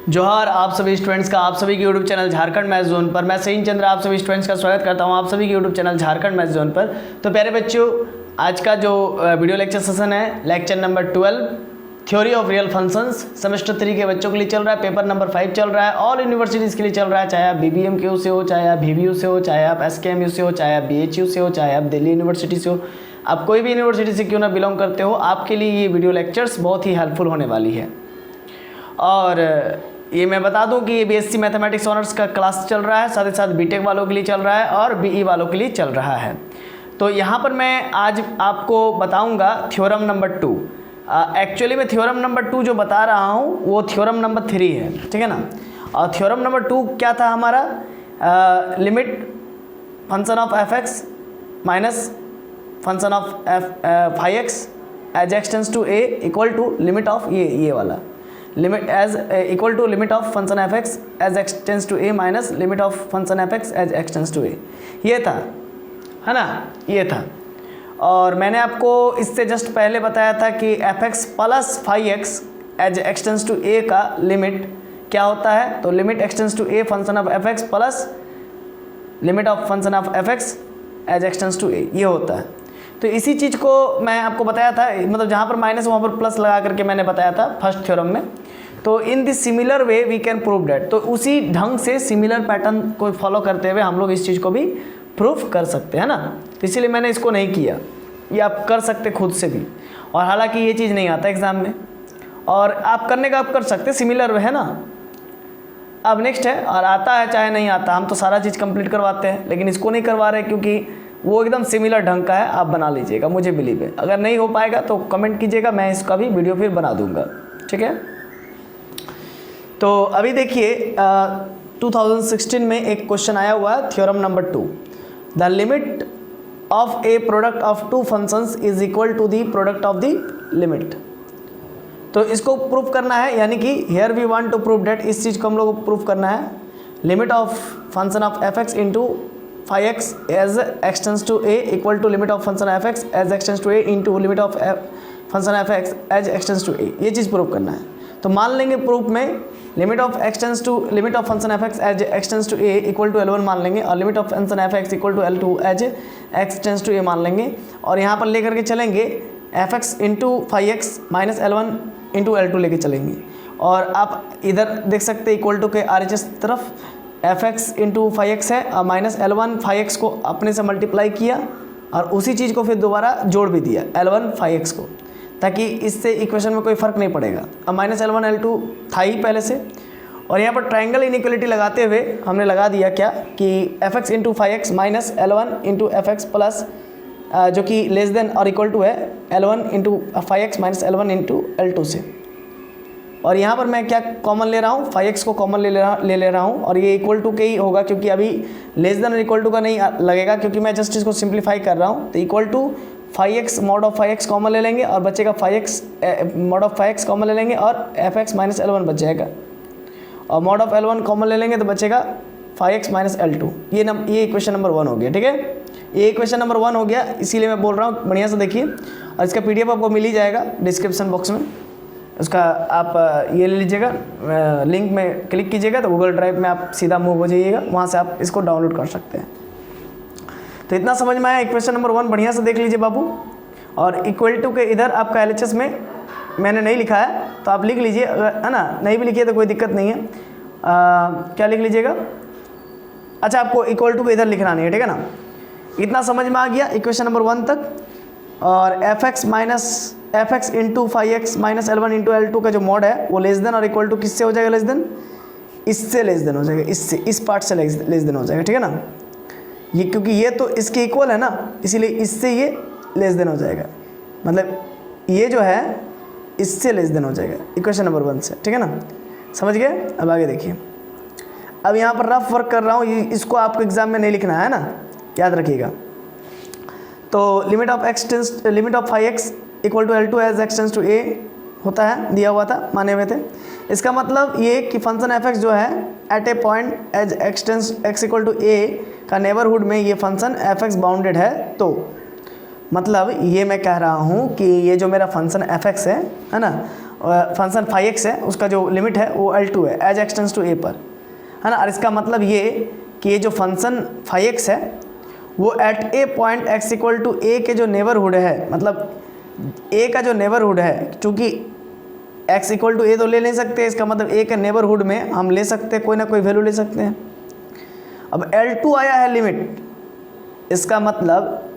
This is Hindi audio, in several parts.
जोहार आप सभी स्टूडेंट्स का, आप सभी के YouTube channel Jharkhand math zone पर मैं सहीन चंद्र आप सभी स्टूडेंट्स का स्वागत करता हूं आप सभी के YouTube channel Jharkhand math zone पर। तो प्यारे बच्चों, आज का जो वीडियो लेक्चर सेशन है, lecture number 12 theory of real functions, semester 3 के बच्चों के लिए चल रहा है। पेपर नंबर 5 चल रहा है, ऑल यूनिवर्सिटीज़ के लिए चल रहा है, चाहे आप BBMQ से हो, चाहे आप VBU से हो, चाहे आप SKMU से हो, चाहे आप BHU से हो, चाहे आप दिल्ली यूनिवर्सिटी से हो, आप कोई भी यूनिवर्सिटी से क्यों ना बिलोंग करते हो, आपके लिए ये वीडियो लेक्चर्स बहुत ही हेल्पफुल होने वाली है। और ये मैं बता दूं कि ये BSc मैथमेटिक्स ऑनर्स का क्लास चल रहा है, साथ ही साथ BTech वालों के लिए चल रहा है और BE वालों के लिए चल रहा है। तो यहाँ पर मैं आज आपको बताऊंगा थ्योरम नंबर 2। एक्चुअली मैं थ्योरम नंबर 2 जो बता रहा हूँ वो थ्योरम नंबर 3 है, ठीक है ना। और थ्योरम नंबर 2 क्या था हमारा? Limit function of f(x) minus function of phi x as x tends to a equal to limit of ये वाला limit as equal to limit of function f(x) as x tends to a minus limit of function f(x) as x tends to a। ये था, है ना, ये था। और मैंने आपको इससे जस्ट पहले बताया था कि f(x) plus phi x as x tends to a का लिमिट क्या होता है। तो limit x tends to a function of f(x) plus limit of function of f(x) as x tends to a, ये होता है। तो इसी चीज़ को मैं आपको बताया था, मतलब जहाँ पर माइनस वहाँ पर प्लस लगा करके मैंने बताया था फर्स्ट थ्योरम में। तो in this similar way we can prove that, तो उसी ढंग से सिमिलर पैटर्न को फॉलो करते हुए हम लोग इस चीज़ को भी प्रूफ कर सकते हैं ना। तो इसीलिए मैंने इसको नहीं किया, ये आप कर सकते खुद से भी। और हालांकि ये चीज़ नहीं आता एग्ज़ाम में, और आप करने का आप कर सकते, सिमिलर वे है ना। अब नेक्स्ट है, और आता है चाहे नहीं आता, हम तो सारा चीज़ कंप्लीट करवाते हैं, लेकिन इसको नहीं करवा रहे क्योंकि वो एकदम सिमिलर ढंग का है। आप बना लीजिएगा, मुझे बिलीव है। अगर नहीं हो पाएगा तो कमेंट कीजिएगा, मैं इसका भी वीडियो फिर बना दूंगा, ठीक है। तो अभी देखिए 2016 में एक क्वेश्चन आया हुआ है, theorem number 2। The limit of a product of two functions is equal to the product of the limit. तो इसको प्रूफ करना है, यानी कि here we want to prove that, इस चीज़ को हम लोग को प्रूफ करना है। Limit of function of f(x) into phi x as x tends to a equal to limit of function f(x) as x tends to a into limit of function f(x) as x tends to a, ये चीज़ प्रूव करना है। तो मान लेंगे प्रूफ में limit of limit of function f(x) as x tends to a equal to L1 मान लेंगे, और limit of function f(x) equal to L2 as x tends to a मान लेंगे। और यहाँ पर लेकर के चलेंगे f(x) into phi x minus L1 into L2 लेके चलेंगे। और आप इधर देख सकते इक्वल टू के RHS तरफ f(x) इंटू phi x है, और माइनस L1 phi x को अपने से मल्टीप्लाई किया, और उसी चीज़ को फिर दोबारा जोड़ भी दिया L1 phi x को, ताकि इससे इक्वेशन में कोई फ़र्क नहीं पड़ेगा। अब माइनस L1 L2 था ही पहले से, और यहाँ पर ट्रायंगल इनइक्वलिटी लगाते हुए हमने लगा दिया क्या कि f(x) into phi x minus L1 into f(x) plus जो कि लेस देन और इक्वल टू है L1 into phi x minus L1 into L2 से। और यहाँ पर मैं क्या कॉमन ले रहा हूँ, phi x को कॉमन ले रहा हूँ, और ये इक्वल टू के ही होगा क्योंकि अभी लेस देन और इक्वल टू का नहीं लगेगा, क्योंकि मैं जस्ट इसको सिंप्लीफाई कर रहा हूँ। तो equal to phi x mod of phi x common ले लेंगे, और बचेगा phi x mod of phi x common ले लेंगे, और f(x) माइनस L1 बच जाएगा, और मॉड ऑफ L1 कॉमन ले लेंगे तो बचेगा phi x माइनस L2। ये इक्वेशन नंबर 1 हो गया, ठीक है। ये इक्वेशन नंबर 1 हो गया, इसीलिए मैं बोल रहा हूँ बढ़िया से देखिए। और इसका PDF आपको मिल ही जाएगा डिस्क्रिप्शन बॉक्स में, उसका आप ये ले लीजिएगा, लिंक में क्लिक कीजिएगा तो गूगल ड्राइव में आप सीधा मूव हो जाइएगा, वहाँ से आप इसको डाउनलोड कर सकते हैं। तो इतना समझ में आया, इक्वेशन नंबर 1 बढ़िया से देख लीजिए बाबू। और इक्वल टू के इधर आपका LHS में मैंने नहीं लिखा है, तो आप लिख लीजिए, है ना। नहीं भी लिखिए तो कोई दिक्कत नहीं है। क्या लिख लीजिएगा? अच्छा, आपको इक्वल टू के इधर लिखना नहीं है, ठीक है ना। इतना समझ में आ गया इक्वेशन नंबर 1 तक। और f(x) into phi x minus L1 into L2 का जो मॉड है वो लेस देन और इक्वल टू किससे हो जाएगा? लेस देन, इससे लेस देन हो जाएगा, इससे, इस पार्ट से लेस देन हो जाएगा, ठीक है ना। ये क्योंकि ये तो इसके इक्वल है ना, इसीलिए इससे ये लेस देन हो जाएगा, मतलब ये जो है इससे लेस देन हो जाएगा इक्वेशन नंबर 1 से, ठीक है ना। समझ गए? अब आगे देखिए। अब यहाँ पर रफ वर्क कर रहा हूँ, इसको आपको एग्जाम में नहीं लिखना है ना, याद रखिएगा। तो limit of phi x equal to L2 as x tends to a होता है, दिया हुआ था, माने हुए थे। इसका मतलब ये कि फंक्शन f(x) जो है at a point as x equal to a का नेबरहुड में ये फंक्शन f(x) बाउंडेड है। तो मतलब ये मैं कह रहा हूँ कि ये जो मेरा फंक्शन f(x) है ना, फंक्शन फाई एक्स है उसका जो लिमिट है वो L2 है एज एक्सटेंस टू ए पर, है ना। और इसका मतलब ये कि ये जो फंक्शन फाई एक्स है वो at a point x equal to a के जो नेबरहुड है, मतलब ए का जो नेबरहुड है, चूँकि एक्स इक्वल टू ए तो ले नहीं सकते, इसका मतलब ए के नेबरहुड में हम ले सकते हैं, कोई ना कोई वैल्यू ले सकते हैं। अब L2 आया है लिमिट, इसका मतलब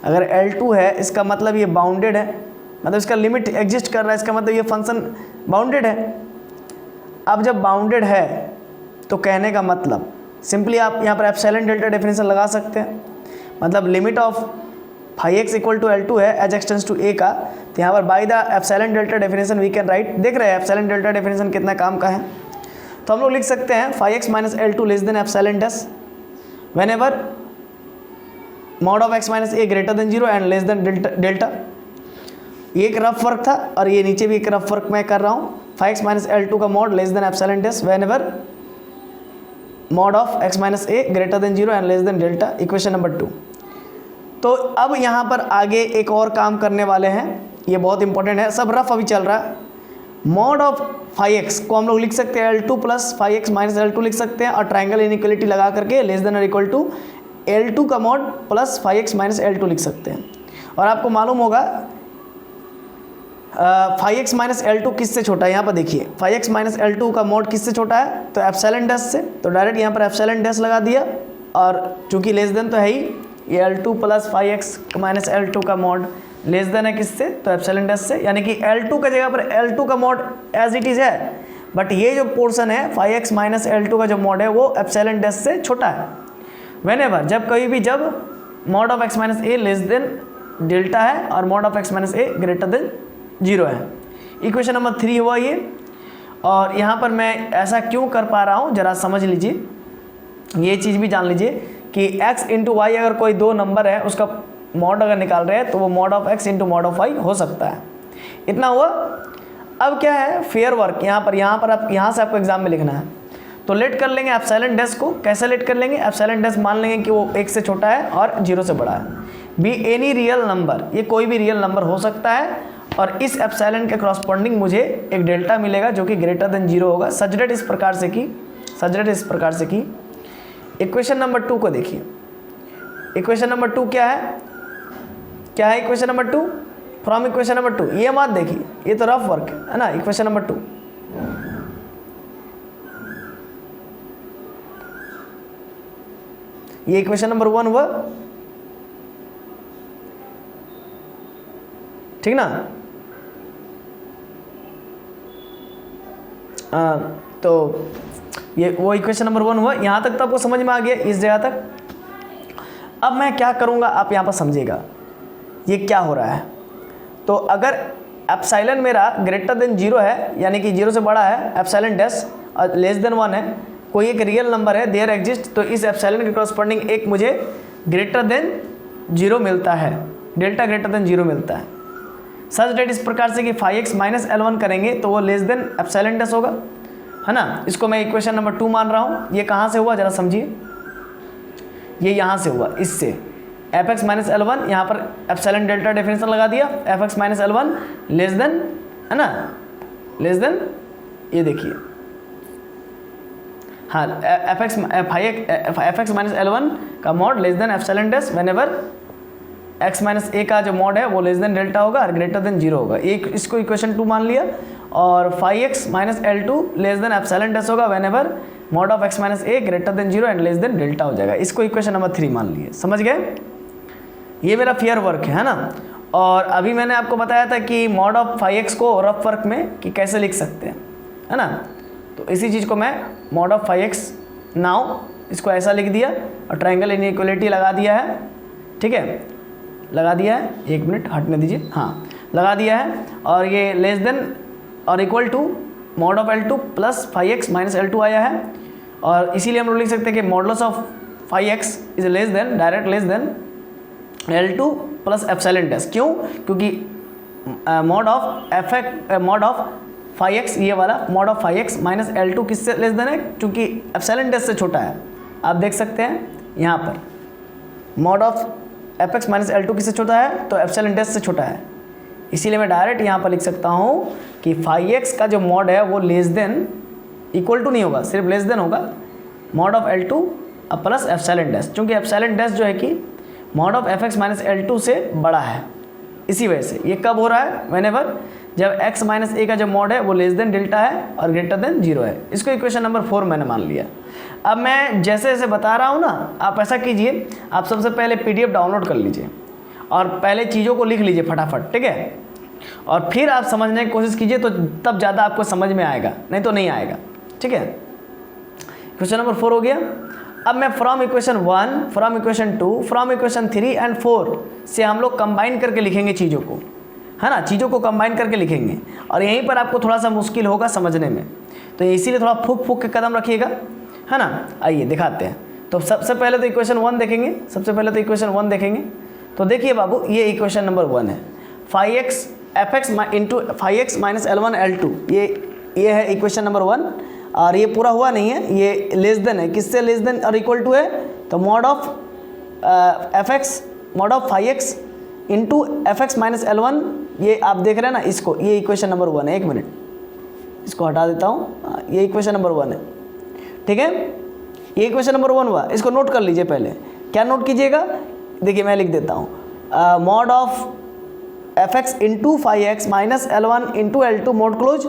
अगर L2 है इसका मतलब ये बाउंडेड है, मतलब इसका लिमिट एग्जिस्ट कर रहा है, इसका मतलब ये फंक्शन बाउंडेड है। अब जब बाउंडेड है तो कहने का मतलब सिंपली आप यहाँ पर एप्सिलॉन डेल्टा डेफिनेशन लगा सकते हैं, मतलब limit of phi x equal to L2 है एज एक्सटेंस टू ए का, तो यहाँ पर by the epsilon delta definition we can write, देख रहे हैं एप्सिलॉन डेल्टा डेफिनेशन कितना काम का है। तो हम लोग लिख सकते हैं phi x minus L2 less than epsilon dash whenever mod of x minus a greater than 0 and less than delta. ये एक रफ वर्क था और ये नीचे भी एक रफ वर्क मैं कर रहा हूँ। फाई एक्स माइनस L2 का mod less than epsilon dash whenever mod of x minus a greater than 0 and less than delta, equation number 2। तो अब यहाँ पर आगे एक और काम करने वाले हैं, ये बहुत इंपॉर्टेंट है, सब रफ अभी चल रहा है। मॉड ऑफ फाई एक्स को हम लोग लिख सकते हैं L2 plus phi x minus L2 लिख सकते हैं, और ट्राइंगल इनइक्वलिटी लगा करके लेस देन और इक्वल टू L2 का mod plus phi x minus L2 लिख सकते हैं। और आपको मालूम होगा फाई एक्स माइनस L2 किससे छोटा है, यहाँ पर देखिए फाई एक्स माइनस L2 का मॉड किससे छोटा है, तो एप्सिलॉन डैश से, तो डायरेक्ट यहाँ पर एप्सिलॉन डैश लगा दिया, और चूंकि लेस देन तो है ही, ये L2 plus phi x minus L2 का मॉड लेस देन है किससे, तो एप्सिलॉन डैश से, यानी कि L2 का जगह पर L2 का मॉड एज इट इज़ है, बट ये जो पोर्शन है फाई एक्स माइनस L2 का जो मॉड है वो एप्सिलॉन डैश से छोटा है। व्हेनेवर जब कभी भी जब mod of x minus A less than delta है और mod of x minus a greater than 0 है। इक्वेशन नंबर 3 हुआ ये। और यहाँ पर मैं ऐसा क्यों कर पा रहा हूँ ज़रा समझ लीजिए, ये चीज़ भी जान लीजिए कि x इंटू वाई अगर कोई दो नंबर है उसका मॉड अगर निकाल रहे हैं तो वो mod of x into mod of y हो सकता है। इतना हुआ। अब क्या है फेयर वर्क, यहाँ पर आप यहाँ से आपको एग्जाम में लिखना है, तो लेट कर लेंगे एप्सिलॉन डैश को। कैसे लेट कर लेंगे, एप्सिलॉन डैश मान लेंगे कि वो 1 से छोटा है और 0 से बड़ा है। बी एनी रियल नंबर, ये कोई भी रियल नंबर हो सकता है, और इस एप्सिलॉन के क्रॉसपोंडिंग मुझे एक डेल्टा मिलेगा जो कि ग्रेटर देन 0 होगा। सजरेट इस प्रकार से की। इक्वेशन नंबर 2 को देखिए। इक्वेशन नंबर 2 क्या है equation number 2 from equation number 2, ये मत देखिए, ये तो रफ वर्क है ना। इक्वेशन नंबर 2, ये इक्वेशन नंबर 1 हुआ, ठीक ना। तो ये वो इक्वेशन नंबर 1 हुआ। यहाँ तक तो आपको समझ में आ गया, इस जगह तक। अब मैं क्या करूँगा आप यहाँ पर समझिएगा ये क्या हो रहा है। तो अगर एप्सिलॉन मेरा ग्रेटर देन 0 है, यानी कि 0 से बड़ा है, एप्सिलॉन डैश और लेस देन 1 है, कोई एक रियल नंबर है देयर एग्जिस्ट, तो इस एप्सिलॉन के कॉरस्पॉन्डिंग एक मुझे ग्रेटर देन 0 मिलता है, डेल्टा ग्रेटर देन 0 मिलता है। सच डेट इस प्रकार से कि फाई एक्स माइनस L1 करेंगे तो वो लेस देन एप्सिलॉन डैश होगा, है ना। इसको मैं इक्वेशन नंबर 2 मान रहा हूँ। ये कहाँ से हुआ ज़रा समझिए, ये यहाँ से हुआ, इससे एफ एक्स माइनस L1, यहाँ पर एप्सिलॉन डेल्टा डेफिनेशन लगा दिया, F x minus L1 less than, है ना, लेस देन, ये देखिए हाँ एफ एक्स माइनस L1 का mod less than epsilon dash whenever x minus a का जो मॉड है वो लेस देन डेल्टा होगा और ग्रेटर देन 0 होगा। एक इसको इक्वेशन 2 मान लिया। और phi x minus L2 less than epsilon dash होगा whenever mod of x minus a greater than 0 and less than delta हो जाएगा। इसको इक्वेशन नंबर 3 मान लिए। समझ गए, ये मेरा फेयर वर्क है ना। और अभी मैंने आपको बताया था कि मॉड ऑफ फाई एक्स को रफ वर्क में कि कैसे लिख सकते हैं, है ना। तो इसी चीज़ को मैं mod of phi x now इसको ऐसा लिख दिया और ट्रायंगल इनइक्वालिटी लगा दिया है, ठीक है, लगा दिया है। 1 मिनट हटने दीजिए, हाँ लगा दिया है। और ये लेस देन और equal to mod of L2 plus phi x minus L2 आया है। और इसीलिए हम लोग लिख सकते हैं कि modulus of phi x is less than, direct less than L2 plus epsilon dash. क्यों, क्योंकि मॉड ऑफ फाई एक्स, ये वाला mod of phi x minus L2 किससे लेस देन है, क्योंकि एप्सिलॉन डैश से छोटा है। आप देख सकते हैं यहाँ पर mod of f x minus L2 किससे छोटा है, तो एप्सिलॉन डैश से छोटा है। इसीलिए मैं डायरेक्ट यहाँ पर लिख सकता हूँ कि फाई एक्स का जो मॉड है वो लेस देन, इक्वल टू नहीं होगा, सिर्फ लेस देन होगा mod of L2 plus epsilon dash, चूँकि एप्सिलॉन डैश जो है कि mod of f x minus L2 से बड़ा है, इसी वजह से ये कब हो रहा है, व्हेनेवर जब x माइनस ए का जो मॉड है वो लेस देन डेल्टा है और ग्रेटर देन 0 है। इसको इक्वेशन नंबर 4 मैंने मान लिया। अब मैं जैसे जैसे बता रहा हूँ ना, आप ऐसा कीजिए, आप सबसे पहले PDF डाउनलोड कर लीजिए और पहले चीज़ों को लिख लीजिए फटाफट, ठीक है, और फिर आप समझने की कोशिश कीजिए, तो तब ज़्यादा आपको समझ में आएगा, नहीं तो नहीं आएगा, ठीक है। क्वेश्चन नंबर 4 हो गया। अब मैं from equation 1, from equation 2, from equation 3 and 4 से हम लोग कंबाइन करके लिखेंगे चीज़ों को, है ना, चीज़ों को कंबाइन करके लिखेंगे, और यहीं पर आपको थोड़ा सा मुश्किल होगा समझने में, तो इसीलिए थोड़ा फूक फूक के कदम रखिएगा, है ना। आइए दिखाते हैं। तो सबसे पहले तो इक्वेशन 1 देखेंगे, सबसे पहले तो इक्वेशन 1 देखेंगे। तो देखिए बाबू, ये इक्वेशन नंबर 1 है, phi x f x into phi x minus L1 L2, ये है इक्वेशन नंबर 1, और ये पूरा हुआ नहीं है, ये लेस देन है, किससे लेस देन और इक्वल टू है, तो mod of f x mod of phi x into f x minus L1, ये आप देख रहे हैं ना इसको, ये इक्वेशन नंबर 1 है। एक मिनट, इसको हटा देता हूँ, ये इक्वेशन नंबर 1 है, ठीक है, ये इक्वेशन नंबर 1 हुआ। इसको नोट कर लीजिए पहले, क्या नोट कीजिएगा, देखिए मैं लिख देता हूँ, mod of f x into phi x minus L1 into L2 mod close,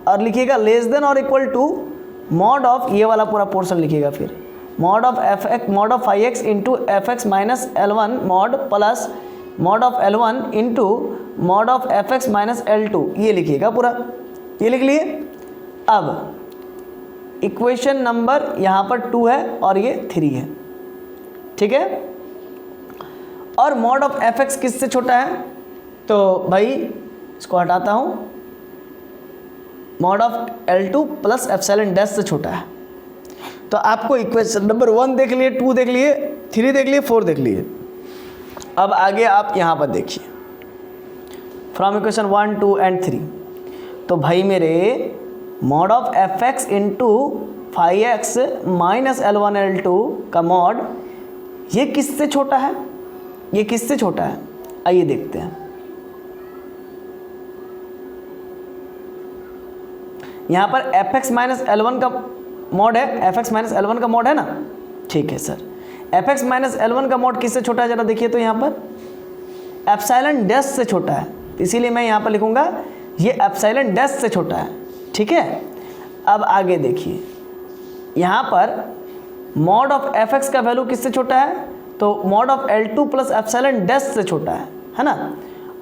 और लिखिएगा लेस देन और इक्वल टू मॉड ऑफ, ये वाला पूरा पोर्शन लिखिएगा, फिर mod of phi x into f x minus L1 mod plus mod of L1 into mod of f x minus L2, ये लिखिएगा पूरा, ये लिख लिए। अब इक्वेशन नंबर यहाँ पर 2 है और ये 3 है, ठीक है, और मॉड ऑफ एफ एक्स किससे छोटा है, तो भाई इसको हटाता हूँ, mod of L2 plus epsilon dash से छोटा है। तो आपको इक्वेशन नंबर 1 देख लिए, 2 देख लिए, 3 देख लिए, 4 देख लिए। अब आगे आप यहाँ पर देखिए, फ्रॉम इक्वेशन 1, 2 एंड 3, तो भाई मेरे mod of f x into phi x minus L1 L2 का मॉड, ये किससे छोटा है, ये किससे छोटा है, आइए देखते हैं। यहाँ पर एफ एक्स माइनस L1 का मॉड है, एफ एक्स माइनस L1 का मॉड है ना, ठीक है sir. F x minus L1 का मॉड किससे छोटा है, जरा देखिए, तो यहाँ पर एप्सिलॉन डैश से छोटा है, इसीलिए मैं यहाँ पर लिखूँगा ये एप्सिलॉन डैश से छोटा है, ठीक है। अब आगे देखिए, यहाँ पर मॉड ऑफ एफ एक्स का वैल्यू किससे छोटा है, तो mod of L2 plus epsilon dash से छोटा है ना।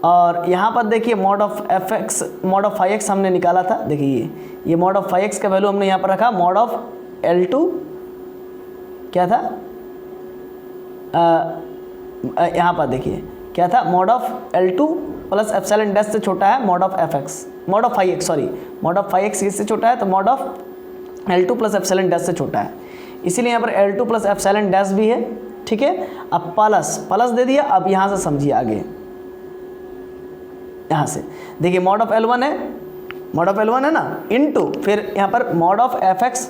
और यहाँ पर देखिए mod of f x mod of phi x हमने निकाला था, देखिए ये मॉड ऑफ फाई एक्स का वैल्यू हमने यहाँ पर रखा, मॉड ऑफ L2 क्या था, यहाँ पर देखिए क्या था, mod of L2 plus epsilon dash से छोटा है mod of f x, mod of phi x, sorry mod of phi x किससे छोटा है, तो mod of L2 plus epsilon dash से छोटा है, इसीलिए यहाँ पर L2 प्लस एप्सिलॉन डैश भी है, ठीक है। अब प्लस दे दिया। अब यहाँ से समझिए आगे, यहाँ से देखिए मॉड ऑफ L1 है, मॉड ऑफ L1 है ना, इनटू फिर यहाँ पर mod of f x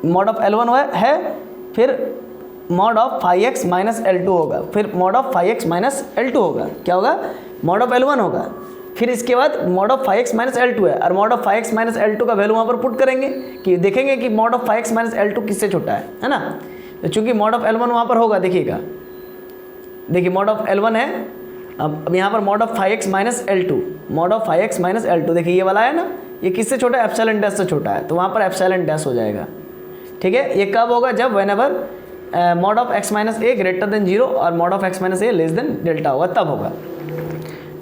mod of L1 है, फिर mod of phi x minus L2 होगा, फिर mod of phi x minus L2 होगा, क्या होगा, मॉड ऑफ L1 होगा, फिर इसके बाद mod of phi x minus L2 है, और mod of phi x minus L2 का वैल्यू वहाँ पर पुट करेंगे कि देखेंगे कि mod of phi x minus L2 किससे छोटा है ना। तो चूंकि मॉड ऑफ L1 वहाँ पर होगा, देखिएगा, देखिए मॉड ऑफ L1 है, अब यहाँ पर mod of phi x minus L2, mod of phi x minus L2, देखिए ये वाला है ना, ये किससे छोटा है, एप्सिलॉन डैश से छोटा है, तो वहाँ पर एप्सिलॉन डैश हो जाएगा, ठीक है। ये कब होगा, जब whenever mod of x minus a greater than 0 और mod of x minus A less than delta होगा, तब होगा,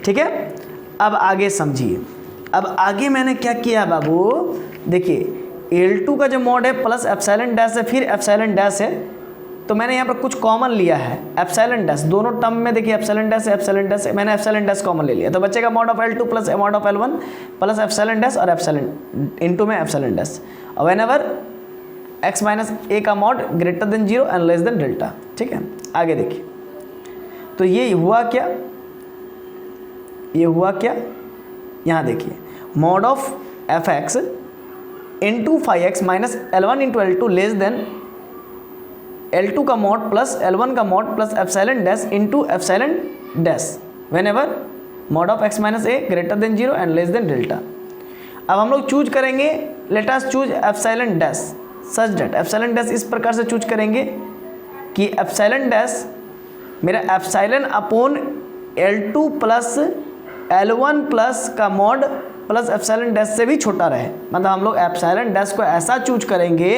ठीक है। अब आगे समझिए, अब आगे मैंने क्या किया बाबू, देखिए L2 का जो मॉड है प्लस एप्सिलॉन डैश है, फिर एप्सिलॉन डैश है, तो मैंने यहाँ पर कुछ कॉमन लिया है, एप्सिलॉन डैश, दोनों टर्म में देखिए एप्सिलॉन डैश है, एप्सिलॉन डैश है, मैंने एप्सिलॉन डैश कॉमन ले लिया, तो बचेगा mod of L2 plus mod of L1 plus epsilon dash और एप्सिलॉन इनटू में एप्सिलॉन डैश, और व्हेनेवर एक्स माइनस ए का mod greater than 0 and less than delta, ठीक है। आगे देखिए, तो ये हुआ क्या, ये हुआ क्या, यहाँ देखिए mod of f x into phi x minus L1 into L2 less than L2 का मॉड प्लस L1 का mod plus epsilon dash into epsilon dash whenever mod of x minus a greater than 0 and less than delta. अब हम लोग चूज करेंगे, let us choose epsilon dash such that, epsilon dash इस प्रकार से चूज करेंगे कि एप्सिलॉन डैश मेरा epsilon upon L2 plus L1 plus का मॉड प्लस एप्सिलॉन डैश से भी छोटा रहे। मतलब हम लोग एप्सिलॉन डैश को ऐसा चूज करेंगे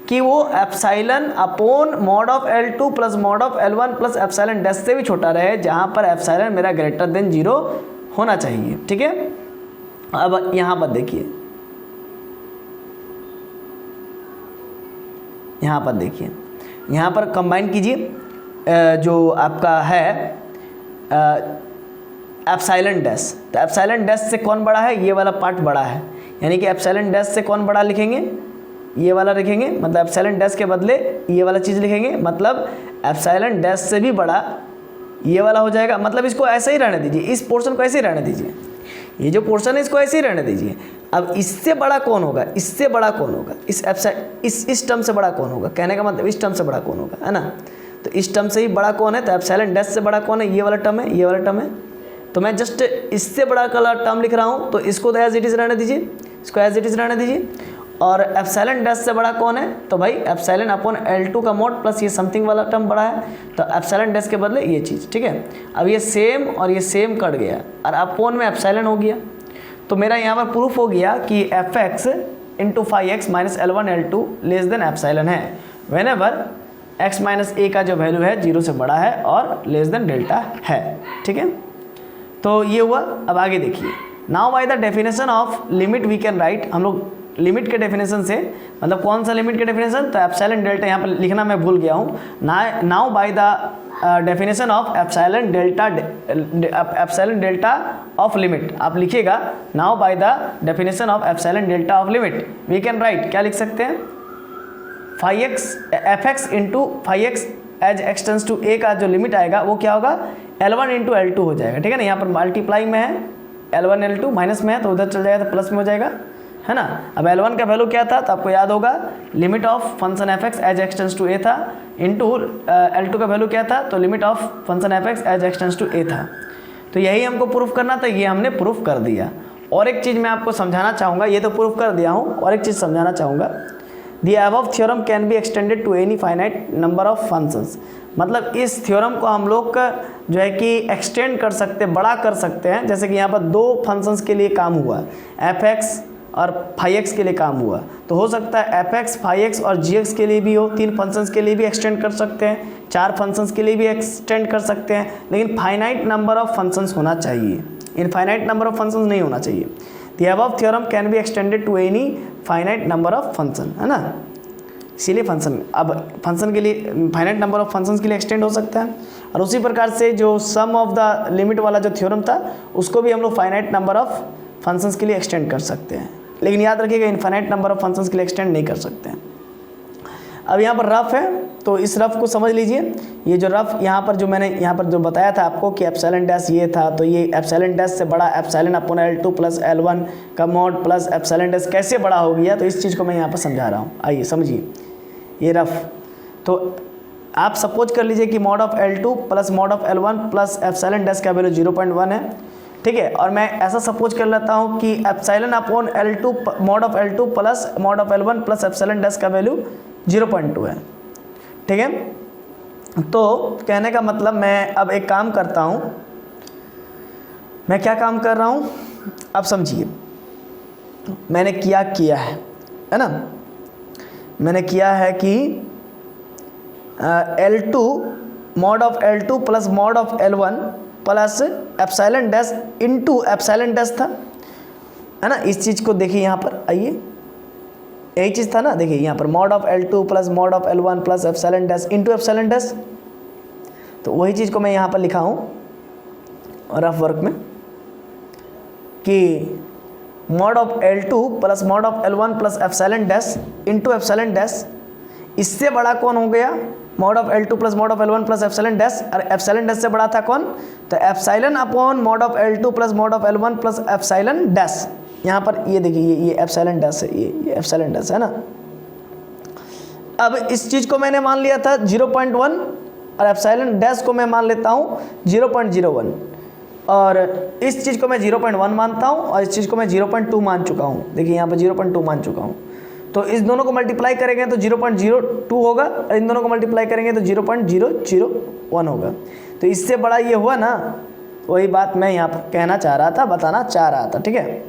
कि वो epsilon upon mod of L2 plus mod of L1 plus epsilon dash से भी छोटा रहे, जहाँ पर एप्सिलॉन मेरा ग्रेटर देन 0 होना चाहिए। ठीक है, अब यहाँ पर देखिए, यहाँ पर देखिए, यहाँ पर कंबाइन कीजिए जो आपका है एप्सिलॉन डैश। तो एप्सिलॉन डैश से कौन बड़ा है, ये वाला पार्ट बड़ा है, यानी कि एप्सिलॉन डैश से कौन बड़ा लिखेंगे, ये वाला लिखेंगे, मतलब एप्सिलॉन डैश के बदले ये वाला चीज़ लिखेंगे, मतलब एप्सिलॉन डैश से भी बड़ा ये वाला हो जाएगा। मतलब इसको ऐसे ही रहने दीजिए, इस पोर्शन को ऐसे ही रहने दीजिए, ये जो पोर्शन है इसको ऐसे ही रहने दीजिए। अब इससे बड़ा कौन होगा, इससे बड़ा कौन होगा, इस टर्म से बड़ा कौन होगा, कहने का मतलब इस टर्म से बड़ा कौन होगा, है ना। तो इस टर्म से ही बड़ा कौन है, तो एप्सिलॉन डैश से बड़ा कौन है, ये वाला टर्म है, ये वाला टर्म है। तो मैं जस्ट इससे बड़ा टर्म लिख रहा हूँ, तो इसको तो एज इट इज़ रहने दीजिए, इसको एज इट इज़ रहने दीजिए। और एप्सिलॉन डैश से बड़ा कौन है, तो भाई एप्सिलॉन अपॉन L2 का मॉड प्लस ये समथिंग वाला टर्म बड़ा है, तो एप्सिलॉन डैश के बदले ये चीज़। ठीक है, अब ये सेम और ये सेम कट गया और अपोन में एप्सिलॉन हो गया। तो मेरा यहाँ पर प्रूफ हो गया कि fx into phi x minus L1 L2 less than epsilon है whenever x minus a का जो वैल्यू है 0 से बड़ा है और लेस देन डेल्टा है। ठीक है, तो ये हुआ। अब आगे देखिए, now by the definition of limit we can write, हम लोग लिमिट के डेफिनेशन से, मतलब कौन सा लिमिट के डेफिनेशन, तो एप्सिलॉन डेल्टा यहाँ पर लिखना मैं भूल गया हूँ। Now by the definition of epsilon delta of limit, आप लिखिएगा now by the definition of epsilon delta of limit we can write, क्या लिख सकते हैं, phi x f x into phi x as x tends to a का जो लिमिट आएगा वो क्या होगा, L1 इंटू L2 हो जाएगा। ठीक है ना, यहाँ पर मल्टीप्लाई में है, L1 L2 माइनस में है तो उधर चल जाएगा तो प्लस में हो जाएगा, है ना। अब L1 का वैल्यू क्या था, तो आपको याद होगा limit of function f x as x tends to a था, इंटू L2 का वैल्यू क्या था, तो limit of function f x as x tends to a था। तो यही हमको प्रूफ करना था, ये हमने प्रूफ कर दिया। और एक चीज़ मैं आपको समझाना चाहूँगा, ये तो प्रूफ कर दिया हूँ, और एक चीज़ समझाना चाहूँगा, the above theorem can be extended to any finite number of functions. मतलब इस थ्योरम को हम लोग जो है कि एक्सटेंड कर सकते, बड़ा कर सकते हैं। जैसे कि यहाँ पर दो फंक्शंस के लिए काम हुआ, एफ एक्स और फाई एक्स के लिए काम हुआ, तो हो सकता है एफ एक्स फाई एक्स और जी एक्स के लिए भी हो, 3 फंक्शंस के लिए भी एक्सटेंड कर सकते हैं, 4 फंक्शंस के लिए भी एक्सटेंड कर सकते हैं, लेकिन फाइनाइट नंबर ऑफ फंक्शंस होना चाहिए, इनफाइनाइट नंबर ऑफ फंक्शंस नहीं होना चाहिए। The above theorem can be extended to any finite number of function, है ना। इसीलिए फंक्शन, अब फंक्शन के लिए फाइनाइट नंबर ऑफ फंक्शंस के लिए एक्सटेंड हो सकता है। और उसी प्रकार से जो सम ऑफ द लिमिट वाला जो थ्योरम था उसको भी हम लोग फाइनाइट नंबर ऑफ फंक्शंस के लिए एक्सटेंड कर सकते हैं, लेकिन याद रखिएगा इनफाइनाइट नंबर ऑफ फंक्शंस के लिए एक्सटेंड नहीं कर सकते हैं। अब यहाँ पर रफ है, तो इस रफ को समझ लीजिए। ये जो रफ यहाँ पर जो मैंने यहाँ पर जो बताया था आपको कि एप्सिलॉन डैश ये था, तो ये एप्सिलॉन डैश से बड़ा epsilon upon L2 plus L1 का मॉड प्लस एप्सिलॉन डैश कैसे बड़ा हो गया, तो इस चीज़ को मैं यहाँ पर समझा रहा हूँ। आइए समझिए, ये रफ, तो आप सपोज कर लीजिए कि mod of L2 plus mod of L1 plus epsilon dash का वैल्यू 0.1 है। ठीक है, और मैं ऐसा सपोज कर लेता हूँ कि epsilon upon L2 mod of L2 plus mod of L1 plus epsilon dash का वैल्यू 0.2 है। ठीक है, तो कहने का मतलब मैं अब एक काम करता हूँ, मैं क्या काम कर रहा हूँ अब समझिए। मैंने किया है ना, मैंने किया है कि L2 mod of L2 plus mod of L1 plus epsilon dash into epsilon dash था, है ना। इस चीज़ को देखिए, यहाँ पर आइए, यही चीज़ था ना, देखिए यहाँ पर mod of L2 plus mod of L1 plus epsilon dash into epsilon dash, तो वही चीज़ को मैं यहाँ पर लिखा हूँ रफ वर्क में कि mod of L2 plus mod of L1 plus epsilon dash into epsilon dash, इससे बड़ा कौन हो गया, mod of L2 plus mod of L1 plus epsilon dash, और एप्सिलॉन डैश से बड़ा था कौन, तो epsilon upon mod of L2 plus mod of L1 plus epsilon dash. यहाँ पर ये देखिए, ये एप्सिलॉन डैश है, ये एप्सिलॉन डैश है ना। अब इस चीज़ को मैंने मान लिया था 0.1 और एप्सिलॉन डैश को मैं मान लेता हूँ 0.01। और इस चीज़ को मैं 0.1 मानता हूँ और इस चीज़ को मैं 0.2 मान चुका हूँ। देखिए यहाँ पर 0.2 मान चुका हूँ। तो इस दोनों को मल्टीप्लाई करेंगे तो 0.02 होगा और इन दोनों को मल्टीप्लाई करेंगे तो 0.001 होगा। तो इससे बड़ा ये हुआ ना, वही बात मैं यहाँ पर कहना चाह रहा था, बताना चाह रहा था, ठीक है।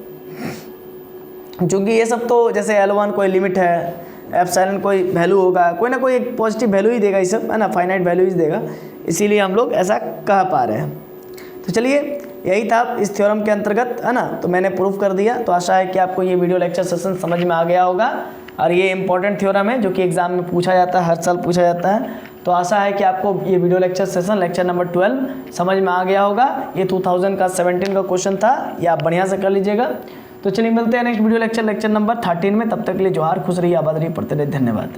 क्योंकि ये सब तो जैसे L1 कोई लिमिट है, एप्सिलॉन कोई वैल्यू होगा, कोई ना कोई एक पॉजिटिव वैल्यू ही देगा, ये सब है ना, फाइनाइट वैल्यू ही देगा, इसीलिए हम लोग ऐसा कह पा रहे हैं। तो चलिए यही था इस थ्योरम के अंतर्गत, है ना। तो मैंने प्रूफ कर दिया। तो आशा है कि आपको ये वीडियो लेक्चर सेशन समझ में आ गया होगा और ये इंपॉर्टेंट थ्योरम है जो कि एग्जाम में पूछा जाता है, हर साल पूछा जाता है। तो आशा है कि आपको ये video lecture session lecture number 12 समझ में आ गया होगा। ये 2017 का क्वेश्चन था, ये आप बढ़िया से कर लीजिएगा। तो चलिए मिलते हैं नेक्स्ट वीडियो लेक्चर नंबर 13 में। तब तक के लिए जोहार, खुश रहिए, आबाद रहिए, पढ़ते रहिए। धन्यवाद।